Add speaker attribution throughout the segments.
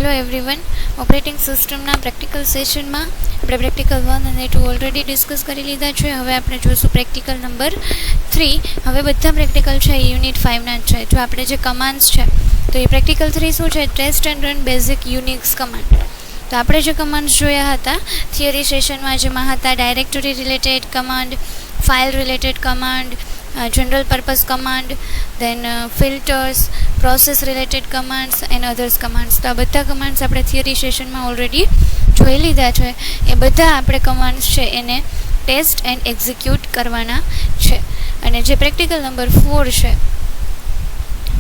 Speaker 1: Hello everyone. Operating સિસ્ટમના practical સેશનમાં આપણે પ્રેક્ટિકલ 1 અને 2 ઓલરેડી ડિસ્કસ કરી લીધા છે. હવે આપણે જોઈશું પ્રેક્ટિકલ નંબર 3. હવે બધા પ્રેક્ટિકલ છે એ યુનિટ 5ના જ છે. જો આપણે જે કમાન્ડ્સ છે તો એ પ્રેક્ટિકલ 3 શું છે? Test and run basic Unix command. તો આપણે જે કમાન્ડ્સ જોયા હતા થિયરી સેશનમાં, જેમાં હતા directory related command, file related command, general purpose command, then filters, process related commands and others commands. તો આ બધા કમાન્ડ્સ આપણે થિયરી સેશનમાં ઓલરેડી જોઈ લીધા છે. એ બધા આપણે કમાન્ડ્સ છે એને ટેસ્ટ એન્ડ એક્ઝિક્યુટ કરવાના છે. અને જે પ્રેક્ટિકલ નંબર 4 છે,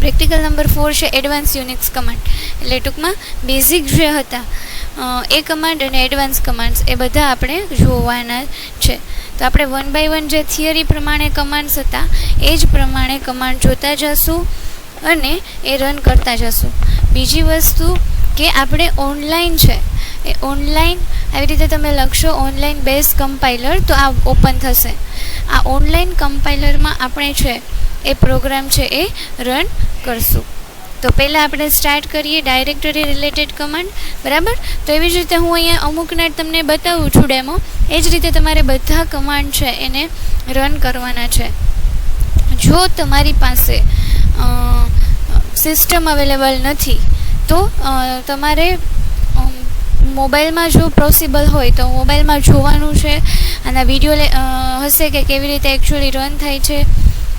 Speaker 1: પ્રેક્ટિકલ નંબર 4 છે એડવાન્સ યુનિક્સ કમાન્ડ. એટલે ટૂંકમાં બેઝિક જે હતા એ કમાન્ડ અને એડવાન્સ કમાન્ડ્સ એ બધા આપણે જોવાના છે. તો આપણે 1 by 1 જે થિયરી પ્રમાણે કમાન્ડ્સ હતા એ જ પ્રમાણે કમાન્ડ જોતા જશું અને એ રન કરતા જશું. બીજી વસ્તુ કે આપણે ઓનલાઈન છે એ ઓનલાઈન આવી રીતે તમે લખશો ઓનલાઈન બેઝ કમ્પાઇલર, તો આ ઓપન થશે. આ ઓનલાઈન કમ્પાઇલરમાં આપણે છે એ પ્રોગ્રામ છે એ રન કરશું. તો પહેલાં આપણે સ્ટાર્ટ કરીએ ડાયરેક્ટરી રિલેટેડ કમાન્ડ, બરાબર. તો એવી જ રીતે હું અહીંયા અમુકને તમને બતાવું છું ડેમો. એ જ રીતે તમારે બધા કમાન્ડ છે એને રન કરવાના છે. જો તમારી પાસે સિસ્ટમ અવેલેબલ નથી તો તમારે મોબાઈલમાં જો પોસિબલ હોય તો મોબાઈલમાં જોવાનું છે. આના વિડીયો હશે કે કેવી રીતે એકચ્યુઅલી રન થાય છે,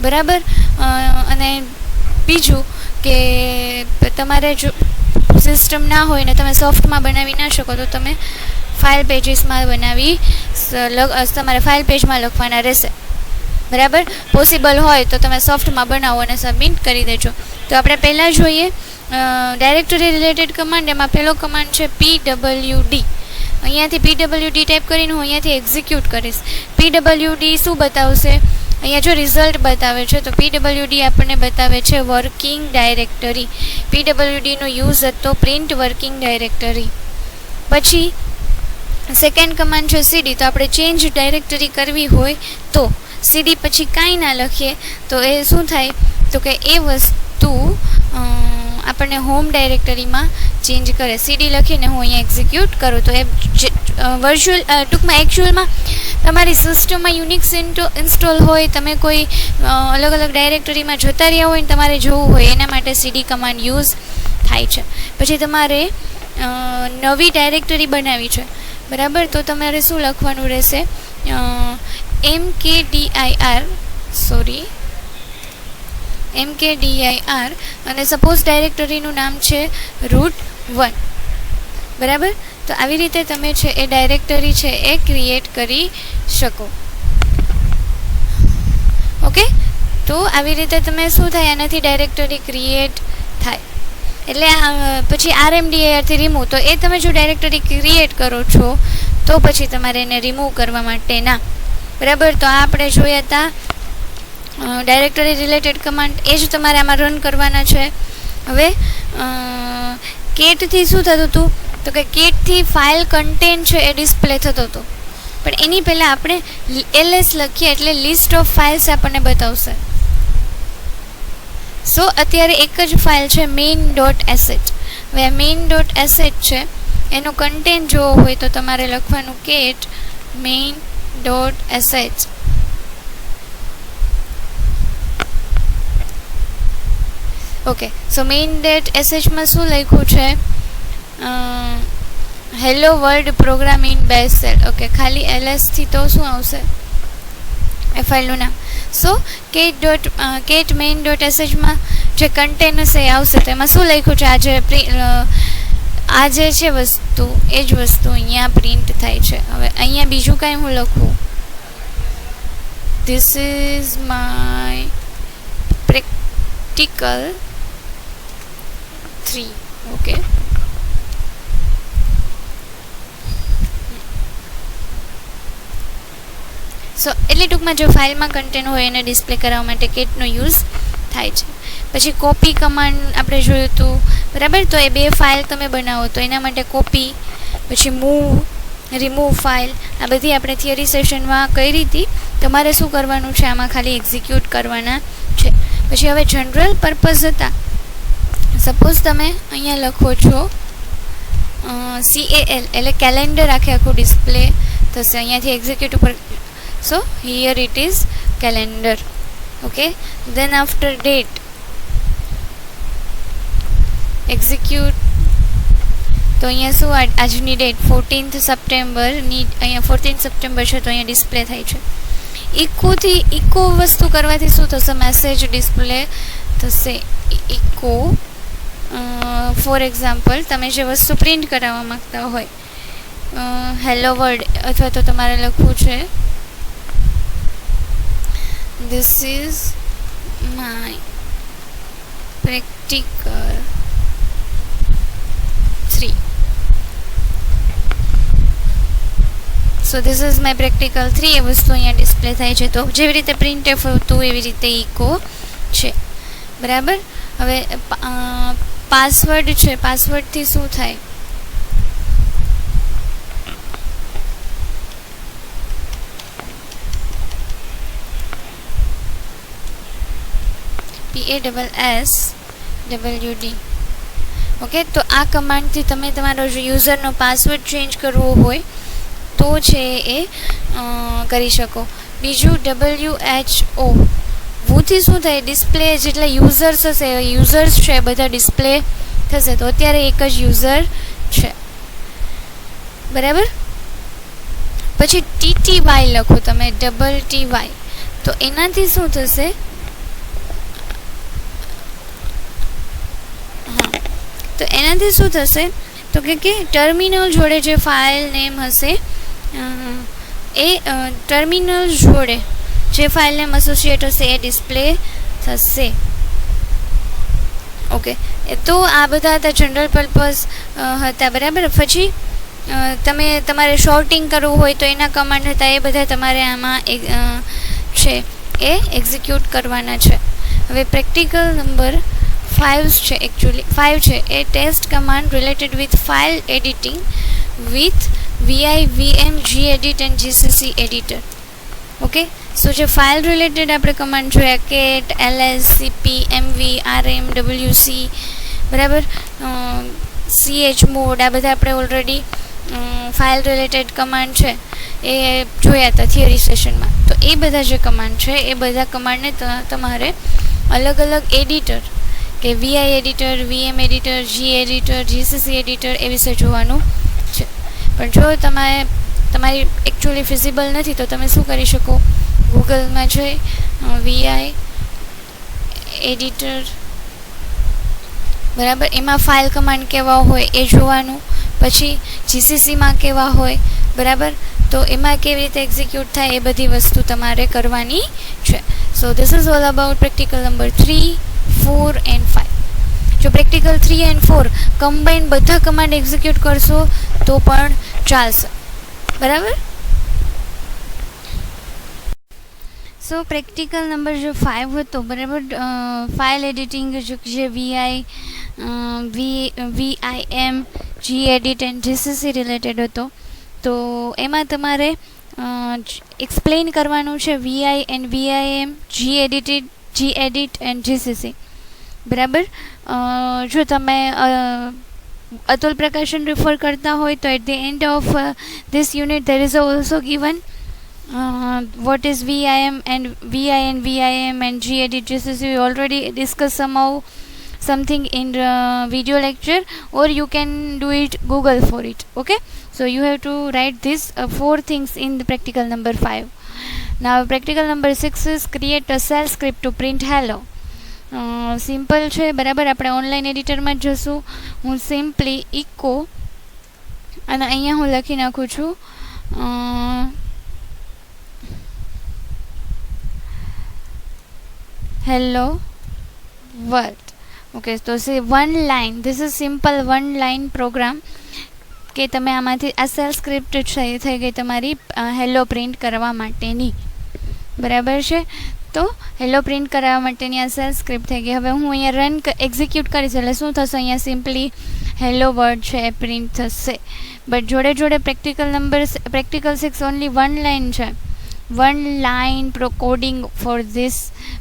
Speaker 1: બરાબર. અને બીજું કે તમારે જો સિસ્ટમ ના હોય ને તમે સોફ્ટમાં બનાવી ના શકો તો તમે ફાઇલ પેજીસમાં બનાવી તમારે ફાઇલ પેજમાં લખવાના રહેશે, બરાબર. પોસિબલ હોય તો તમે સોફ્ટમાં બનાવો અને સબમિટ કરી દેજો. તો આપણે પહેલાં જોઈએ ડાયરેક્ટરી રિલેટેડ કમાન્ડ. એમાં પહેલો કમાન્ડ છે pwd. અહીંયાથી pwd ટાઈપ કરીને હું અહીંયાથી એક્ઝિક્યુટ કરીશ. pwd શું બતાવશે? અહીંયા જો રિઝલ્ટ બતાવે છે તો pwd આપણને બતાવે છે વર્કિંગ ડાયરેક્ટરી. pwdનો યુઝ હતો પ્રિન્ટ વર્કિંગ ડાયરેક્ટરી. પછી સેકન્ડ કમાન્ડ છે cd. તો આપણે ચેન્જ ડાયરેક્ટરી કરવી હોય તો cd પછી કાંઈ ના લખીએ તો એ શું થાય તો કે એ વસ્તુ આપણને હોમ ડાયરેક્ટરીમાં ચેન્જ કરે. cd લખીને હું અહીંયા એક્ઝિક્યુટ કરું તો એ ટૂંકમાં એકચ્યુઅલમાં તમારી સિસ્ટમમાં યુનિક્સ ઇન્સ્ટોલ હોય, તમે કોઈ અલગ અલગ ડાયરેક્ટરીમાં જતા રહ્યા હોય ને તમારે જોવું હોય એના માટે cd કમાન્ડ યુઝ થાય છે. પછી તમારે નવી ડાયરેક્ટરી બનાવી છે, બરાબર. તો તમારે શું લખવાનું રહેશે? mkdir અને સપોઝ ડાયરેક્ટરીનું નામ છે root1, બરાબર. તો આવી રીતે તમે છે એ ડાયરેક્ટરી છે એ ક્રિએટ કરી શકો. ઓકે, તો આવી રીતે તમે શું થાય આનાથી ડાયરેક્ટરી ક્રિએટ થાય. એટલે પછી rmdirથી રિમૂવ. તો એ તમે જો ડાયરેક્ટરી ક્રિએટ કરો છો તો પછી તમારે એને રિમૂવ કરવા માટે ના, બરાબર. તો આ આપણે જોયા હતા ડાયરેક્ટરી રિલેટેડ કમાન્ડ. એ જ તમારે આમાં રન કરવાના છે. હવે કેટથી શું થતું હતું તો કે કેટથી ફાઇલ કન્ટેન્ટ છે એ ડિસ્પ્લે થતો હતો, પણ એની પહેલાં આપણે ls લખીએ એટલે લિસ્ટ ઓફ ફાઇલ્સ આપણને બતાવશે. સો અત્યારે એક જ ફાઇલ છે main.sh. હવે main.sh છે એનો કન્ટેન્ટ જોવો હોય તો તમારે લખવાનું કેટ main.sh. ઓકે, સો main.sh માં શું લખ્યું છે? Hello world program in bash shell. Okay, ખાલી ls થી તો શું આવશે એ ફાઇલનું નામ. સો કેટ main.sh માં જે કન્ટેન્ટ હશે એ આવશે. તો એમાં શું લખ્યું છે? આ જે છે વસ્તુ એ જ વસ્તુ અહીંયા પ્રિન્ટ થાય છે. હવે અહીંયા બીજું કાંઈ હું લખું, this is my practical 3. Okay, so એટલે ટૂંકમાં જો ફાઇલમાં કન્ટેન્ટ હોય એને ડિસ્પ્લે કરવા માટે કેટનો યુઝ થાય છે. પછી કોપી કમાન્ડ આપણે જોયું હતું, બરાબર. તો એ બે ફાઇલ તમે બનાવો તો એના માટે કોપી, પછી મૂવ, રિમૂવ ફાઇલ, આ બધી આપણે થિયરી સેશનમાં કરી હતી. તમારે શું કરવાનું છે? આમાં ખાલી એક્ઝિક્યુટ કરવાના છે. પછી હવે જનરલ પર્પઝ હતા. સપોઝ તમે અહીંયા લખો છો CAL એટલે કેલેન્ડર આખું ડિસ્પ્લે થશે અહીંયાથી એક્ઝિક્યુટ ઉપર. So here it is calendar. Okay, then after date execute. તો અહીંયા શું આજની ડેટ 14th સપ્ટેમ્બરની, અહીંયા 14th સપ્ટેમ્બર છે તો અહીંયા ડિસ્પ્લે થાય છે. ઇકો વસ્તુ કરવાથી શું થશે? મેસેજ ડિસ્પ્લે થશે. ઇકો ફોર એક્ઝામ્પલ તમે જે વસ્તુ પ્રિન્ટ કરાવવા માગતા હોય, હેલો વર્લ્ડ અથવા તો તમારે લખવું છે this is my practical 3. So this is my practical 3 એ વસ્તુ અહીંયા ડિસ્પ્લે થાય છે. તો જેવી રીતે પ્રિન્ટએફ હતું એવી રીતે ઇકો છે. બરાબર. હવે પાસવર્ડ છે, પાસવર્ડથી શું થાય? PASSWD. ઓકે, તો આ કમાન્ડથી તમે તમારો યુઝરનો પાસવર્ડ ચેન્જ કરવો હોય તો છે એ કરી શકો. બીજું WHO. વોથી શું થાય? ડિસ્પ્લે જેટલા યુઝર્સ હશે, યુઝર્સ છે બધા ડિસ્પ્લે થશે. તો અત્યારે એક જ યુઝર છે. બરાબર. પછી TTY લખો તમે, TTY. તો એનાથી શું થશે? તો એનાથી શું થશે? તો કે ટર્મિનલ જોડે જે ફાઇલ નેમ હશે એ ટર્મિનલ જોડે જે ફાઇલ નેમ એસોસિએટ હશે એ ડિસ્પ્લે થશે. ઓકે, તો આ બધા હતા જનરલ પર્પઝ હતા. બરાબર. પછી તમારે શોર્ટિંગ કરવું હોય તો એના કમાન્ડ હતા, એ બધા તમારે આમાં છે એ એક્ઝિક્યુટ કરવાના છે. હવે પ્રેક્ટિકલ નંબર 5 છે, એકચ્યુઅલી 5 છે એ test command related with file editing with VI, VM, gedit and GCC editor. Okay, so જે ફાઇલ રિલેટેડ આપણે કમાન્ડ જોયા cat, ls, cp, mv, rm, wc, બરાબર, chmod, આ બધા આપણે ઓલરેડી ફાઇલ રિલેટેડ કમાન્ડ છે એ જોયા હતા થિયરી સેશનમાં. તો એ બધા જે કમાન્ડ છે એ બધા કમાન્ડને તમારે અલગ અલગ એડિટર કે VI editor, VM editor, G editor, GCC editor એ વિશે જોવાનું છે. પણ જો તમારી એકચ્યુઅલી ફિઝિબલ નથી તો તમે શું કરી શકો? ગૂગલમાં જઈ VI એડિટર, બરાબર, એમાં ફાઇલ કમાન્ડ કેવા હોય એ જોવાનું. પછી GCCમાં કેવા હોય, બરાબર, તો એમાં કેવી રીતે એક્ઝિક્યુટ થાય એ બધી વસ્તુ તમારે કરવાની છે. So this is all about practical number 3, 4 and 5. જો પ્રેક્ટિકલ 3 એન્ડ 4 કમ્બાઈન બધા કમાન્ડ એક્ઝિક્યુટ કરશો તો પણ ચાલશે. બરાબર. સો પ્રેક્ટિકલ નંબર જે 5 હતો, બરાબર, ફાઇલ એડિટિંગ જે VIM, gedit and GCC related હતો. તો એમાં તમારે એક્સપ્લેન કરવાનું છે VI and VIM, gedit and GCC. બરાબર. જો તમે અતુલ પ્રકાશન રિફર કરતા હોય તો at the end of this unit there is also given what is VIM and VIM and gedit GCC. We already discussed something in video lecture, or you can do it Google for it. Okay, so you have to write these 4 things in the practical number 5. Now practical number 6 is create a shell script to print hello. Simple છે, બરાબર. આપણે online એડિટરમાં જ જશું. હું simply eco અને અહીંયા હું લખી નાખું છું હેલો વર્લ્ડ. ઓકે, તો one line, this is simple one line program કે તમે આમાંથી આ સેલ સ્ક્રિપ્ટ થઈ ગઈ તમારી હેલો પ્રિન્ટ કરવા માટેની. બરાબર છે. તો હેલો પ્રિન્ટ કરાવવા માટેની આ સેલ સ્ક્રિપ્ટ થઈ ગઈ. હવે હું અહીંયા રન એક્ઝિક્યુટ કરીશ એટલે શું થશે? અહીંયા સિમ્પલી હેલો વર્ડ છે એ પ્રિન્ટ થશે. બટ જોડે જોડે પ્રેક્ટિકલ 6 ઓનલી વન લાઇન છે. One line coding for this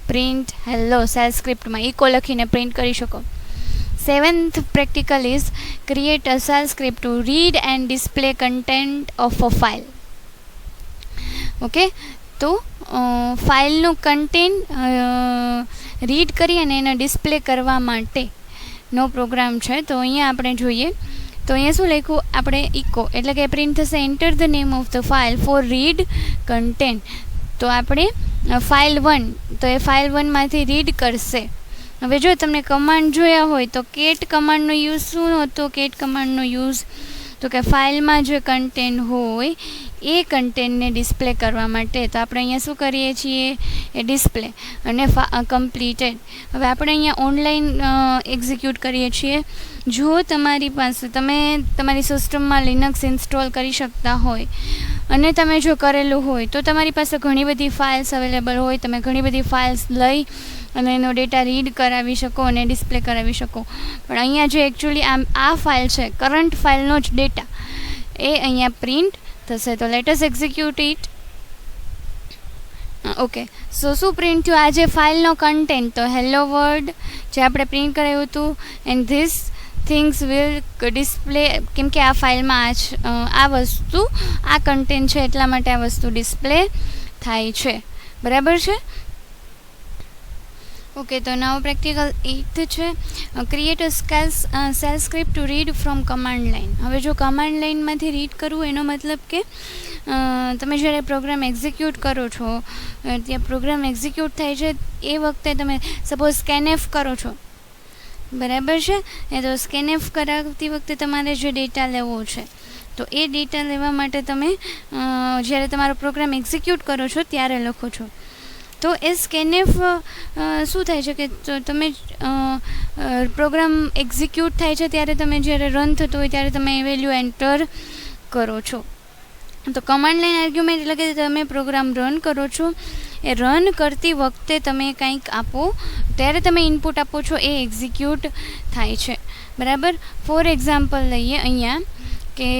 Speaker 1: print hello shell સ્ક્રિપ્ટમાં ઇકો લખીને પ્રિન્ટ કરી શકો. Seventh practical is create a shell script to read and display content of a file. Okay, તો ફાઇલનું content read કરી અને એને ડિસ્પ્લે કરવા માટેનો પ્રોગ્રામ છે. તો અહીંયા આપણે જોઈએ તો અહીંયા શું લખ્યું આપણે ઇકો એટલે કે પ્રિન્ટ થશે enter the name of the file for read content. તો આપણે ફાઇલ 1 તો એ ફાઇલ 1માંથી રીડ કરશે. હવે જો તમને કમાન્ડ જોયા હોય તો કેટ કમાન્ડનો યુઝ શું હતો? કેટ કમાન્ડનો યુઝ તો કે ફાઇલમાં જે કન્ટેન્ટ હોય એ કન્ટેન્ટને ડિસ્પ્લે કરવા માટે. તો આપણે અહીંયા શું કરીએ છીએ? એ ડિસ્પ્લે અને કમ્પ્લીટેડ. હવે આપણે અહીંયા ઓનલાઈન એક્ઝિક્યુટ કરીએ છીએ. જો તમારી પાસે તમે તમારી સિસ્ટમમાં લિનક્સ ઇન્સ્ટોલ કરી શકતા હોય અને તમે જો કરેલું હોય તો તમારી પાસે ઘણી બધી ફાઇલ્સ અવેલેબલ હોય. તમે ઘણી બધી ફાઇલ્સ લઈ અને એનો ડેટા રીડ કરાવી શકો અને ડિસ્પ્લે કરાવી શકો. પણ અહીંયા જે એકચ્યુઅલી આ ફાઇલ છે કરંટ ફાઇલનો જ ડેટા એ અહીંયા પ્રિન્ટ થશે. તો let us execute it. Okay, so શું પ્રિન્ટ થયું? આ જે ફાઇલનો કન્ટેન્ટ તો હેલો વર્લ્ડ જે આપણે પ્રિન્ટ કરાવ્યું હતું and this things will display, કેમ કે આ ફાઇલમાં આ વસ્તુ આ કન્ટેન્ટ છે એટલા માટે આ વસ્તુ ડિસ્પ્લે થાય છે. બરાબર છે? ઓકે, તો નાવ પ્રેક્ટિકલ 8 છે create a shell script to read from command line. હવે જો કમાન્ડ લાઇનમાંથી રીડ કરવું એનો મતલબ કે તમે જ્યારે પ્રોગ્રામ એક્ઝિક્યુટ કરો છો ત્યાં પ્રોગ્રામ એક્ઝિક્યુટ થાય છે એ વખતે તમે સપોઝ સ્કેનએફ કરો છો. બરાબર છે? એ તો સ્કેનએફ કરાવતી વખતે તમારે જે ડેટા લેવો છે તો એ ડેટા લેવા માટે તમે જ્યારે તમારો પ્રોગ્રામ એક્ઝિક્યુટ કરો છો ત્યારે લખો છો. તો એ સ્કેનએફ શું થાય છે કે તમે પ્રોગ્રામ એક્ઝિક્યુટ થાય છે ત્યારે તમે જ્યારે રન થતો હોય ત્યારે તમે એ વેલ્યુ એન્ટર કરો છો. તો કમાન્ડ લાઇન આર્ગ્યુમેન્ટ એટલે કે તમે પ્રોગ્રામ રન કરો છો એ રન કરતી વખતે તમે કંઈક આપો ત્યારે તમે ઇનપુટ આપો છો એ એક્ઝિક્યુટ થાય છે. બરાબર? ફોર એક્ઝામ્પલ લઈએ અહીંયા કે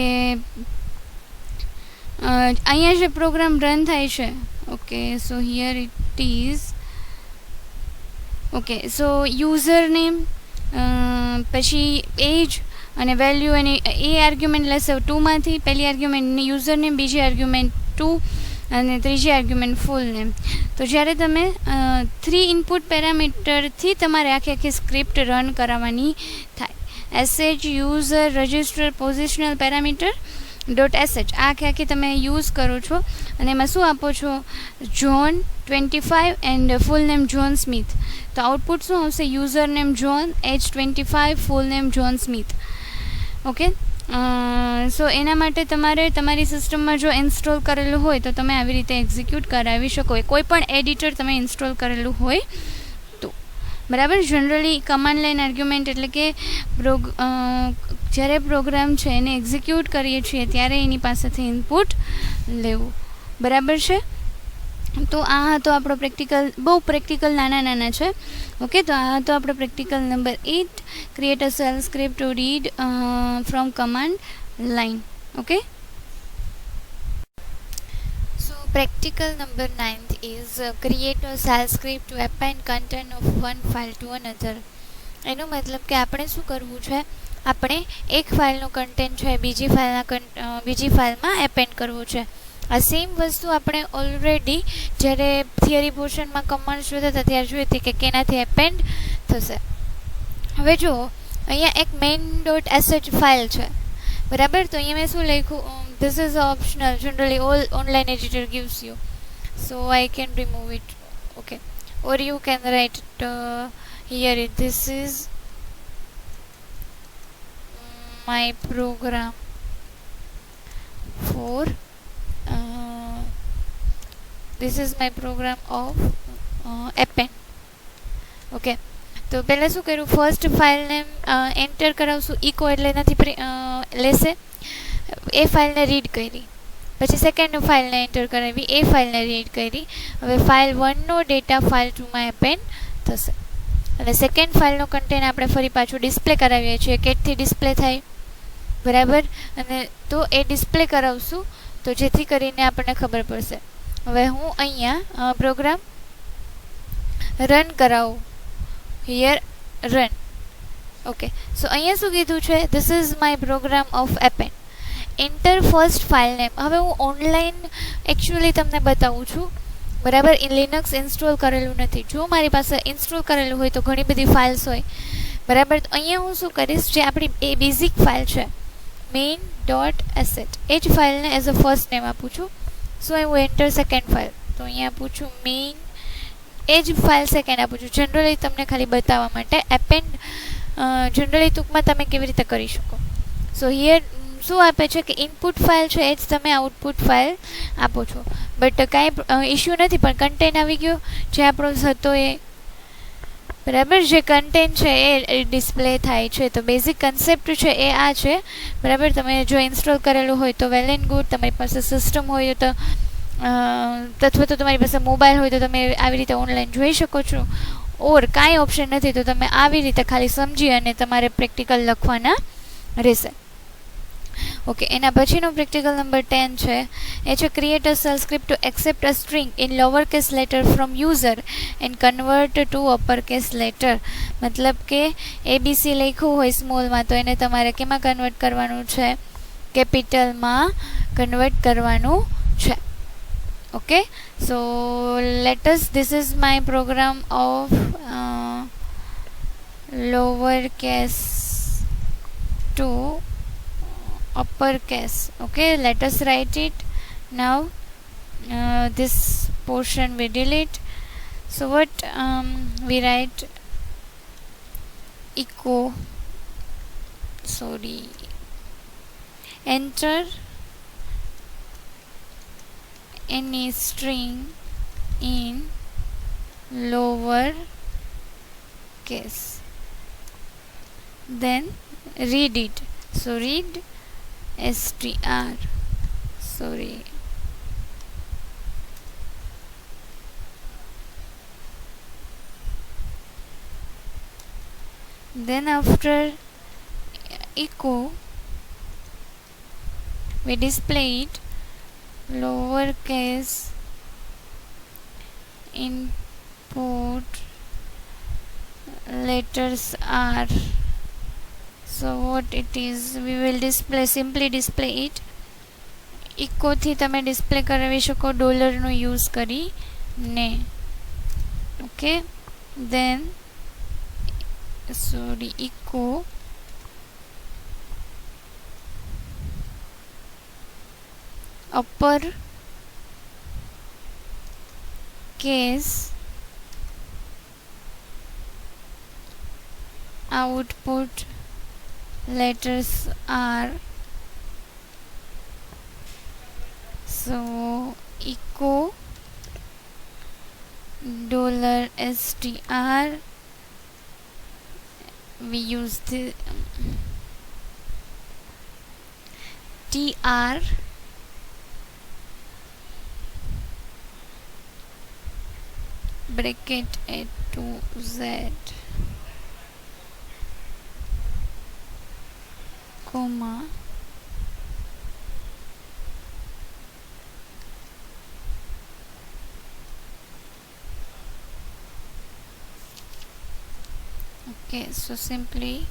Speaker 1: અહીંયા જે પ્રોગ્રામ રન થાય છે. Okay, so here it is. Okay, so user name પછી એજ અને વેલ્યુ એની એ આર્ગ્યુમેન્ટ લેશે 2માંથી. પહેલી આર્ગ્યુમેન્ટ યુઝર નેમ, બીજી આર્ગ્યુમેન્ટ 2 અને ત્રીજી આર્ગ્યુમેન્ટ ફૂલ નેમ. તો જ્યારે તમે 3 ઇનપુટ પેરામીટરથી તમારે આખી સ્ક્રિપ્ટ રન કરાવવાની થાય. SH user register positional parameter dot SH આખી તમે યુઝ કરો છો અને એમાં શું આપો છો? John 25 and full name John Smith. તો આઉટપુટ શું આવશે? User name John, age 25, full name John Smith. Okay, so એના માટે તમારે તમારી સિસ્ટમમાં જો ઇન્સ્ટોલ કરેલું હોય તો તમે આવી રીતે એક્ઝિક્યુટ કરાવી શકો. કોઈ પણ એડિટર તમે ઇન્સ્ટોલ કરેલું હોય તો. બરાબર? જનરલી કમાન્ડ લાઇન આર્ગ્યુમેન્ટ એટલે કે જ્યારે પ્રોગ્રામ છે એને એક્ઝિક્યુટ કરીએ છીએ ત્યારે એની પાસેથી ઇનપુટ લેવું. બરાબર છે? તો આ હતો આપણો પ્રેક્ટિકલ. બહુ પ્રેક્ટિકલ નાના છે. ઓકે, તો આ હતો આપણો practical number 8 create a shell script to read from command line. Okay, so practical number 9 is create a shell script to append content of one file to another. એનો મતલબ કે આપણે શું કરવું છે? આપણે એક ફાઇલનું કન્ટેન્ટ છે બીજી ફાઇલમાં એપેન્ડ કરવું છે. આ સેમ વસ્તુ આપણે ઓલરેડી જ્યારે થિયરી પોર્શનમાં કમાન્ડ જોતા હતા ત્યારે જોઈ હતી કે કેનાથી એપેન્ડ થશે. હવે જુઓ અહીંયા એક મેઇન ડોટ એસએચ ફાઇલ છે. બરાબર? તો અહીંયા મેં શું લખ્યું? This is optional, generally all online editor gives you, so I can remove it. Okay, or you can write it here. This is my program for this is my program of append. Okay, તો પહેલાં શું કર્યું? First file name enter કરાવશું echo એટલે એનાથી લેશે. એ ફાઇલને read કરી. પછી સેકન્ડ ફાઇલને એન્ટર કરાવી, એ ફાઇલને રીડ કરી. હવે ફાઇલ 1નો ડેટા ફાઇલ 2માં એપેન્ડ થશે. અને સેકન્ડ ફાઇલનો કન્ટેન્ટ આપણે ફરી પાછું ડિસ્પ્લે કરાવીએ છીએ. કેટથી ડિસ્પ્લે થાય. બરાબર? અને તો એ ડિસ્પ્લે કરાવશું તો જેથી કરીને આપણને ખબર પડશે. હવે હું અહીંયા પ્રોગ્રામ રન કરાવું. Here run. ઓકે, સો અહીંયા શું કીધું છે, this is my program of append. Enter first file name. હવે હું ઓનલાઈન એકચ્યુઅલી તમને બતાવું છું, બરાબર. લિનક્સ ઇન્સ્ટોલ કરેલું નથી. જો મારી પાસે ઇન્સ્ટોલ કરેલું હોય તો ઘણી બધી ફાઇલ્સ હોય, બરાબર. તો અહીંયા હું શું કરીશ, જે આપણી એ બેઝિક ફાઇલ છે main.asset, એ જ ફાઇલને એઝ અ ફર્સ્ટ નેમ આપું છું. સો હું એન્ટર સેકન્ડ ફાઇલ, તો અહીંયા આપું છું મેઇન, એ જ ફાઇલ સેકન્ડ આપું છું. જનરલી તમને ખાલી બતાવવા માટે એપેન્ડ જનરલી ટૂંકમાં તમે કેવી રીતે કરી શકો. સો હિયર શું આપે છે કે ઇનપુટ ફાઇલ છે એ જ તમે આઉટપુટ ફાઇલ આપો છો. બટ કાંઈ ઇશ્યુ નથી, પણ કન્ટેન્ટ આવી ગયો જે આપણો હતો એ, બરાબર. જે કન્ટેન્ટ છે એ ડિસ્પ્લે થાય છે. તો બેઝિક કન્સેપ્ટ છે એ આ છે, બરાબર. તમે જો ઇન્સ્ટોલ કરેલું હોય તો વેલ એન્ડ ગુડ. તમારી પાસે સિસ્ટમ હોય તો અથવા તો તમારી પાસે મોબાઈલ હોય તો તમે આવી રીતે ઓનલાઈન જોઈ શકો છો. ઓર કાંઈ ઓપ્શન નથી તો તમે આવી રીતે ખાલી સમજી અને તમારે પ્રેક્ટિકલ લખવાના રહેશે. ઓકે, એના પછીનો પ્રેક્ટિકલ નંબર 10 છે, એ છે create a shell script to accept a string in lower case letter from user and convert to upper case letter. મતલબ કે એબીસી લખ્યું હોય સ્મોલમાં તો એને તમારે કેમાં કન્વર્ટ કરવાનું છે, કેપિટલમાં કન્વર્ટ કરવાનું છે. Okay, so let us, this is my program of lower case to upper case. Okay, let us write it now. This portion we delete. So what we write, echo, enter any string in lower case, then read it. So read str, then after echo we display it lowercase input letters are. So what it is, we will simply display it. echo થી તમે display કરાવી શકો ડોલરનો use કરીને. Okay, then echo upper case output letters are. So echo $str, we use the tr, bracket a to z, comma okay. So simply,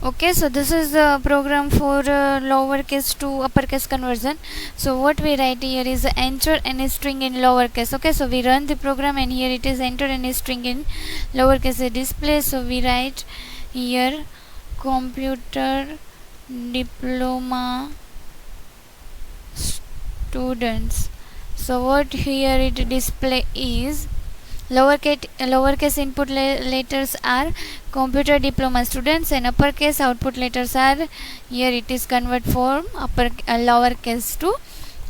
Speaker 1: okay, so this is the program for lowercase to uppercase conversion. So what we write here is enter any string in lowercase. Okay, so we run the program and here it is enter any string in lowercase display. So we write here computer diploma students. So what here it display is lowercase input letters are computer diploma students and uppercase output letters are, here it is convert from lowercase to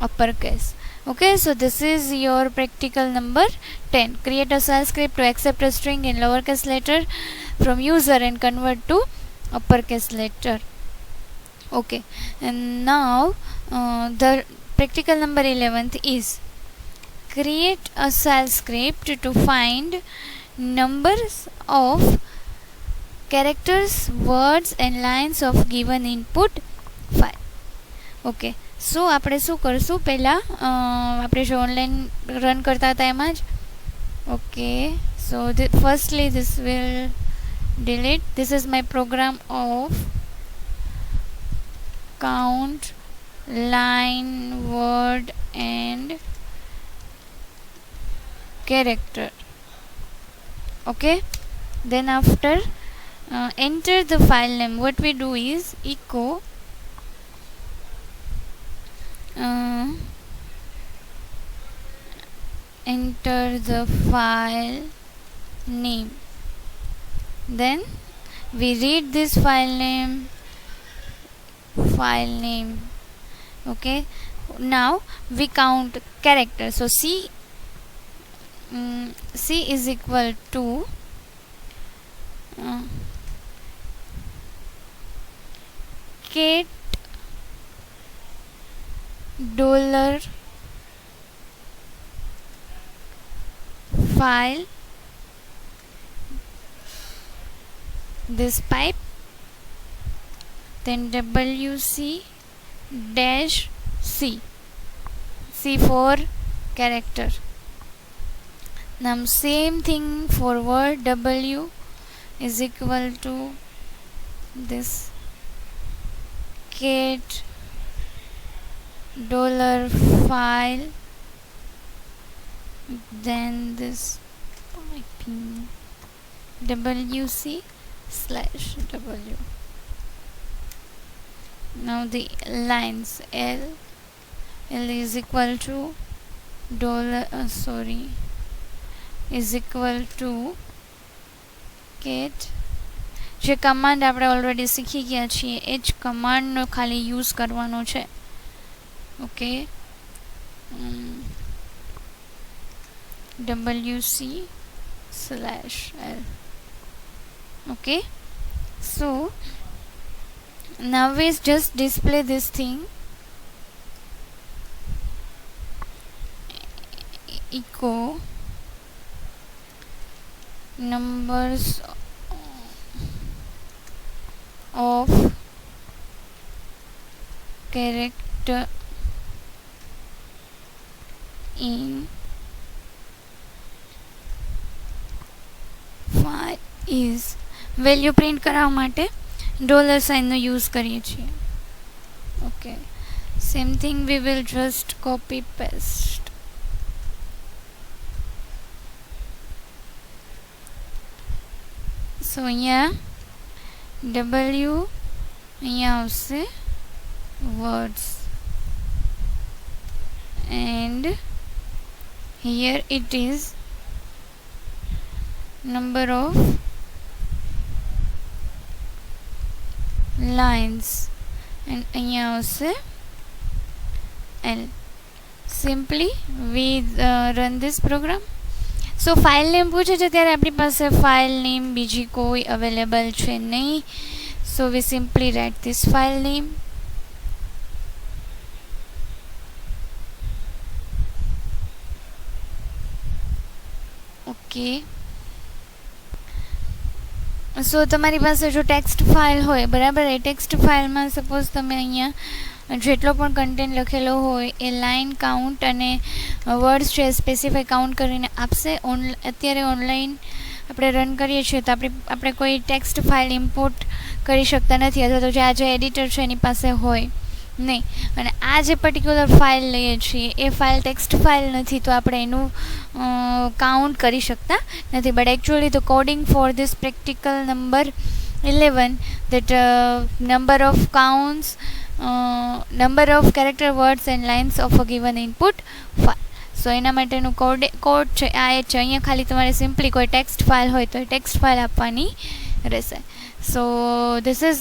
Speaker 1: uppercase. Okay, so this is your practical number 10. Create a shell script to accept a string in lowercase letter from user and convert to uppercase letter. Okay, and now the practical number 11th is create a shell script to find numbers of characters, words and lines of given input file. Okay, so આપણે શું કરશું, પહેલાં આપણે જો online run કરતા હતા એમાં જ. Okay, So firstly this will delete. This is my program of count, line, word and character. Okay, then after enter the file name, what we do is echo enter the file name, then we read this file name. Okay, now we count character. So c is equal to cat dollar file this pipe, then wc dash c for character. Now same thing for word, w is equal to this cat dollar file, then this piping wc slash w. Now the lines, l is equal to is equal to cat. જે command આપણે already શીખી ગયા છીએ એ જ કમાન્ડનો ખાલી use કરવાનો છે. Okay, wc slash l. okay, so now we just display this thing, echo numbers of character in file is. Value print કરવા માટે ડોલર સાઇનનો યુઝ કરીએ છીએ. Okay, same thing we will just copy paste. So અહીંયા w અહીંયા આવશે words and here it is number of lines and અહીંયા આવશે l. simply we run this program. so file name પૂછે છે ત્યારે આપણી પાસે file name બીજી કોઈ available છે નહીં. so we simply write this file name. okay, so તમારી પાસે જો ટેક્સ્ટ ફાઇલ હોય, બરાબર, એ ટેક્સ્ટ ફાઇલમાં સપોઝ તમે અહીંયા જેટલો પણ કન્ટેન્ટ લખેલો હોય એ લાઇન કાઉન્ટ અને વર્ડ્સ છે સ્પેસિફાઈ કાઉન્ટ કરીને આપશે. અત્યારે ઓનલાઈન આપણે રન કરીએ છીએ તો આપણે કોઈ ટેક્સ્ટ ફાઇલ ઇમ્પોર્ટ કરી શકતા નથી, અથવા તો જે એડિટર છે એની પાસે હોય નહીં. અને આ જે પર્ટિક્યુલર ફાઇલ લઈએ છીએ એ ફાઇલ ટેક્સ્ટ ફાઇલ નથી, તો આપણે એનું કાઉન્ટ કરી શકતા નથી. But actually the coding for this practical number 11 that number of counts, number of character words and lines of a given input file. સો એના માટેનું કોડ છે આ એ છે. અહીંયા ખાલી તમારે સિમ્પલી કોઈ ટેક્સ્ટ ફાઇલ હોય તો એ ટેક્સ્ટ ફાઇલ આપવાની રહેશે. સો this is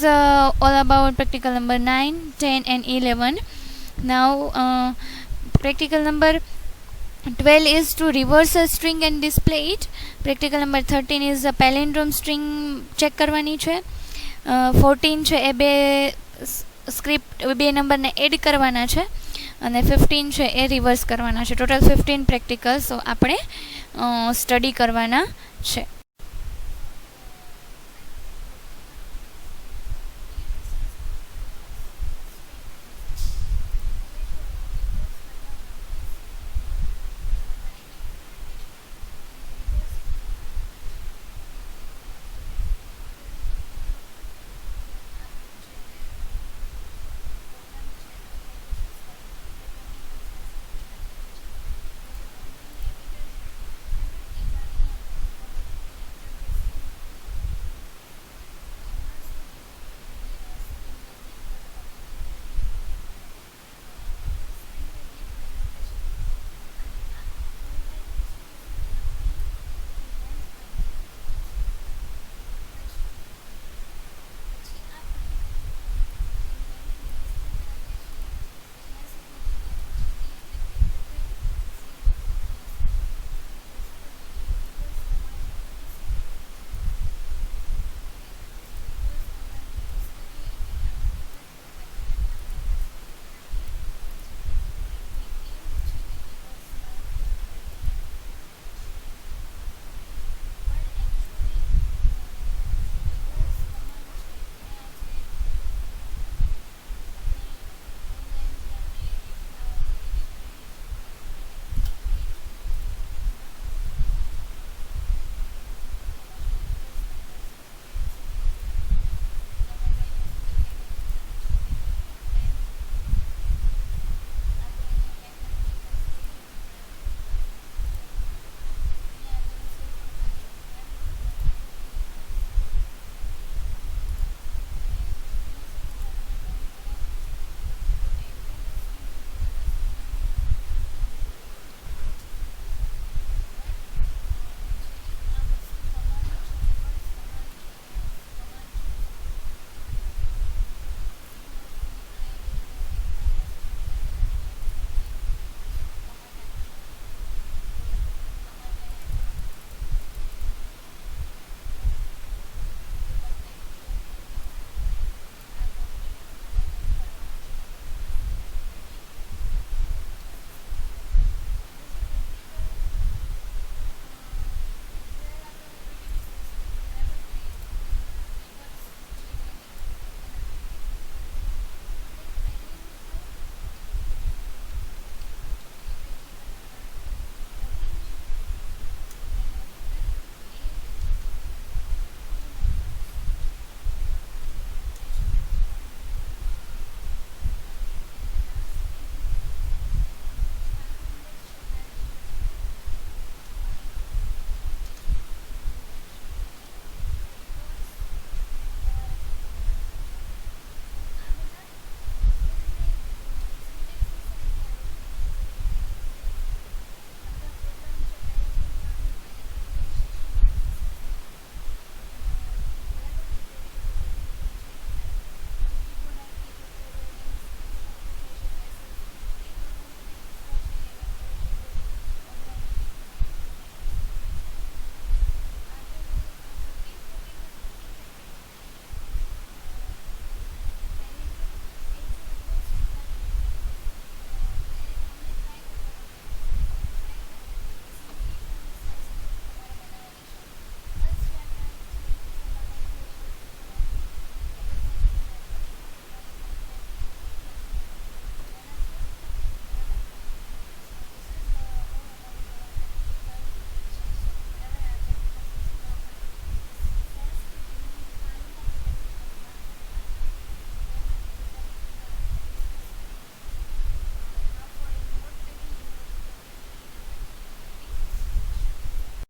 Speaker 1: all about practical number 9, 10 and 11. now practical number 12 is to reverse a string and display it. practical number 13 is a palindrome string check કરવાની છે. 14 છે એ બે સ્ક્રિપ્ટ બે નંબરને એડ કરવાના છે અને 15 છે એ રિવર્સ કરવાના છે. ટોટલ 15 પ્રેક્ટિકલ સો આપણે સ્ટડી કરવાના છે.